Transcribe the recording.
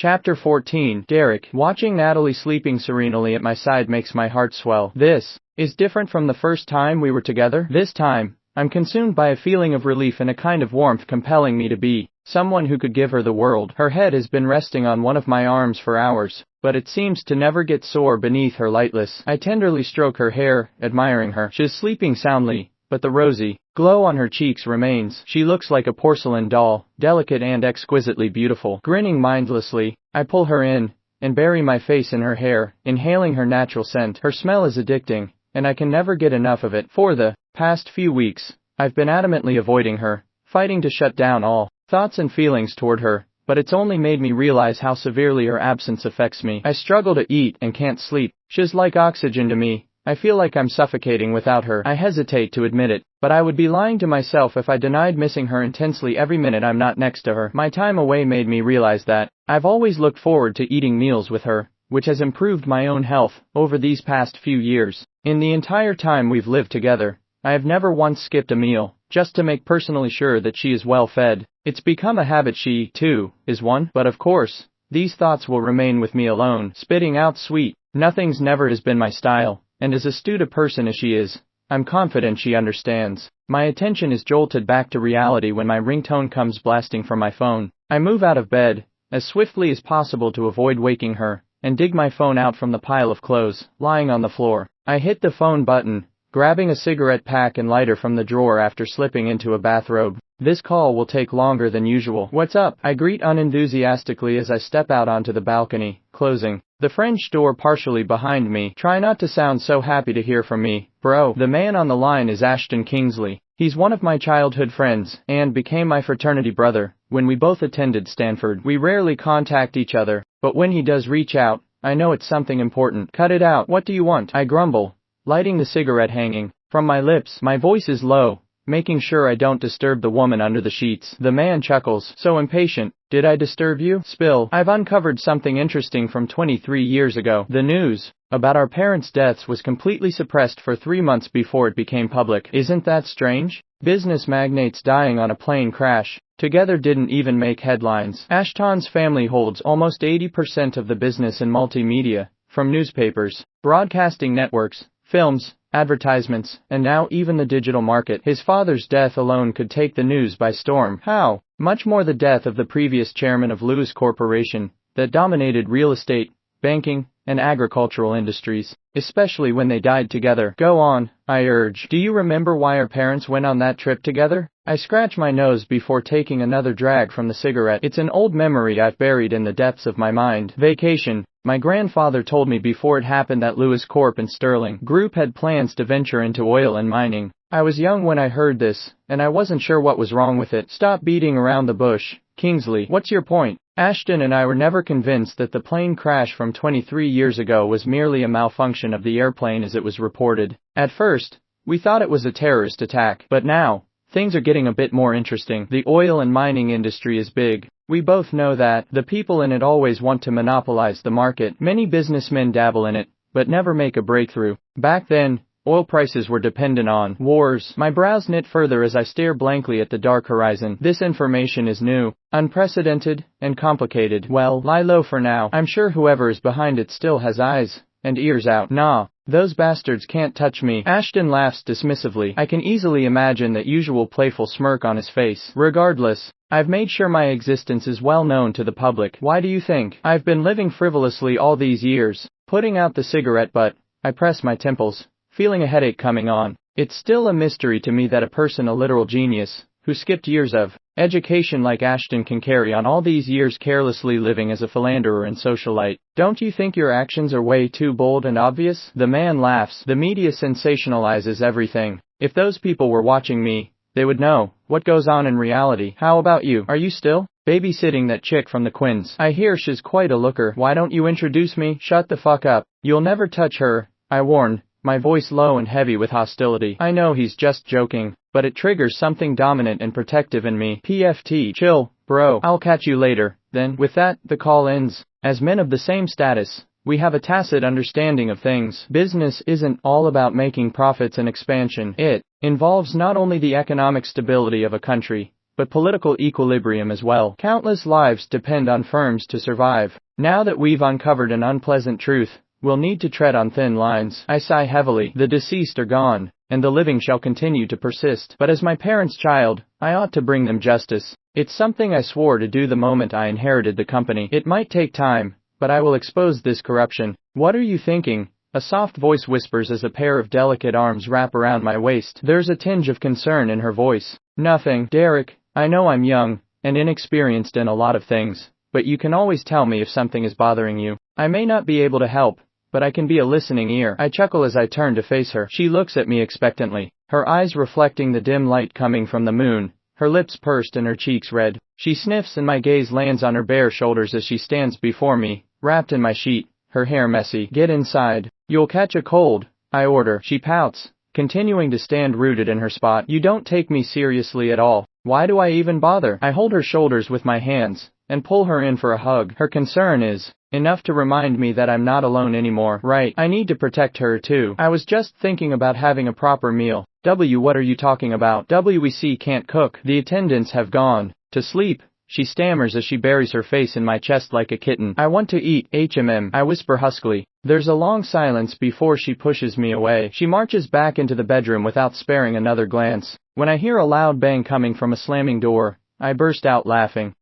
Chapter 14. Derek. Watching Natalie sleeping serenely at my side makes my heart swell. This is different from the first time we were together. This time, I'm consumed by a feeling of relief and a kind of warmth compelling me to be someone who could give her the world. Her head has been resting on one of my arms for hours, but it seems to never get sore beneath her lightless. I tenderly stroke her hair, admiring her. She's sleeping soundly, but the rosy glow on her cheeks remains. She looks like a porcelain doll, delicate and exquisitely beautiful. Grinning mindlessly, I pull her in and bury my face in her hair, inhaling her natural scent. Her smell is addicting, and I can never get enough of it. For the past few weeks, I've been adamantly avoiding her, fighting to shut down all thoughts and feelings toward her, but it's only made me realize how severely her absence affects me. I struggle to eat and can't sleep. She's like oxygen to me. I feel like I'm suffocating without her. I hesitate to admit it, but I would be lying to myself if I denied missing her intensely every minute I'm not next to her. My time away made me realize that I've always looked forward to eating meals with her, which has improved my own health over these past few years. In the entire time we've lived together, I have never once skipped a meal, just to make personally sure that she is well fed. It's become a habit. She, too, is one. But of course, these thoughts will remain with me alone. Spitting out sweet nothings never has been my style, and as astute a person as she is, I'm confident she understands. My attention is jolted back to reality when my ringtone comes blasting from my phone. I move out of bed as swiftly as possible to avoid waking her, and dig my phone out from the pile of clothes lying on the floor. I hit the phone button, grabbing a cigarette pack and lighter from the drawer after slipping into a bathrobe. This call will take longer than usual. What's up? I greet unenthusiastically as I step out onto the balcony, closing the French door partially behind me. Try not to sound so happy to hear from me, bro. The man on the line is Ashton Kingsley. He's one of my childhood friends, and became my fraternity brother when we both attended Stanford. We rarely contact each other, but when he does reach out, I know it's something important. Cut it out. What do you want? I grumble, lighting the cigarette hanging from my lips. My voice is low, making sure I don't disturb the woman under the sheets. The man chuckles, so impatient. Did I disturb you? Spill. I've uncovered something interesting from 23 years ago. The news about our parents' deaths was completely suppressed for 3 months before it became public. Isn't that strange? Business magnates dying on a plane crash together didn't even make headlines. Ashton's family holds almost 80% of the business in multimedia, from newspapers, broadcasting networks, films, advertisements, and now even the digital market. His father's death alone could take the news by storm. How much more the death of the previous chairman of Lewis Corporation, that dominated real estate, banking, and agricultural industries, especially when they died together. Go on, I urge. Do you remember why our parents went on that trip together? I scratch my nose before taking another drag from the cigarette. It's an old memory I've buried in the depths of my mind. Vacation. My grandfather told me before it happened that Lewis Corp and Sterling Group had plans to venture into oil and mining. I was young when I heard this, and I wasn't sure what was wrong with it. Stop beating around the bush, Kingsley. What's your point? Ashton and I were never convinced that the plane crash from 23 years ago was merely a malfunction of the airplane as it was reported. At first, we thought it was a terrorist attack, but now, things are getting a bit more interesting. The oil and mining industry is big. We both know that. The people in it always want to monopolize the market. Many businessmen dabble in it, but never make a breakthrough. Back then, oil prices were dependent on wars. My brows knit further as I stare blankly at the dark horizon. This information is new, unprecedented, and complicated. Well, lie low for now. I'm sure whoever is behind it still has eyes and ears out. Nah, those bastards can't touch me. Ashton laughs dismissively. I can easily imagine that usual playful smirk on his face. Regardless, I've made sure my existence is well known to the public. Why do you think? I've been living frivolously all these years. Putting out the cigarette butt, I press my temples, feeling a headache coming on. It's still a mystery to me that a person, a literal genius, who skipped years of education like Ashton can carry on all these years carelessly living as a philanderer and socialite. Don't you think your actions are way too bold and obvious? The man laughs. The media sensationalizes everything. If those people were watching me, they would know what goes on in reality. How about you? Are you still babysitting that chick from the Quins? I hear she's quite a looker. Why don't you introduce me? Shut the fuck up. You'll never touch her, I warn, my voice low and heavy with hostility. I know he's just joking, but it triggers something dominant and protective in me. PFT. Chill, bro. I'll catch you later. Then, with that, the call ends. As men of the same status, we have a tacit understanding of things. Business isn't all about making profits and expansion. It involves not only the economic stability of a country, but political equilibrium as well. Countless lives depend on firms to survive. Now that we've uncovered an unpleasant truth, we'll need to tread on thin lines. I sigh heavily. The deceased are gone, and the living shall continue to persist. But as my parents' child, I ought to bring them justice. It's something I swore to do the moment I inherited the company. It might take time, but I will expose this corruption. What are you thinking? A soft voice whispers as a pair of delicate arms wrap around my waist. There's a tinge of concern in her voice. Nothing, Derek. I know I'm young and inexperienced in a lot of things, but you can always tell me if something is bothering you. I may not be able to help, but I can be a listening ear. I chuckle as I turn to face her. She looks at me expectantly, her eyes reflecting the dim light coming from the moon, her lips pursed and her cheeks red. She sniffs and my gaze lands on her bare shoulders as she stands before me, wrapped in my sheet, her hair messy. Get inside. You'll catch a cold, I order. She pouts, continuing to stand rooted in her spot. You don't take me seriously at all. Why do I even bother? I hold her shoulders with my hands and pull her in for a hug. Her concern is enough to remind me that I'm not alone anymore. Right, I need to protect her too. I was just thinking about having a proper meal. What are you talking about? We can't cook. The attendants have gone to sleep, she stammers as she buries her face in my chest like a kitten. I want to eat, I whisper huskily. There's a long silence before she pushes me away. She marches back into the bedroom without sparing another glance. When I hear a loud bang coming from a slamming door, I burst out laughing.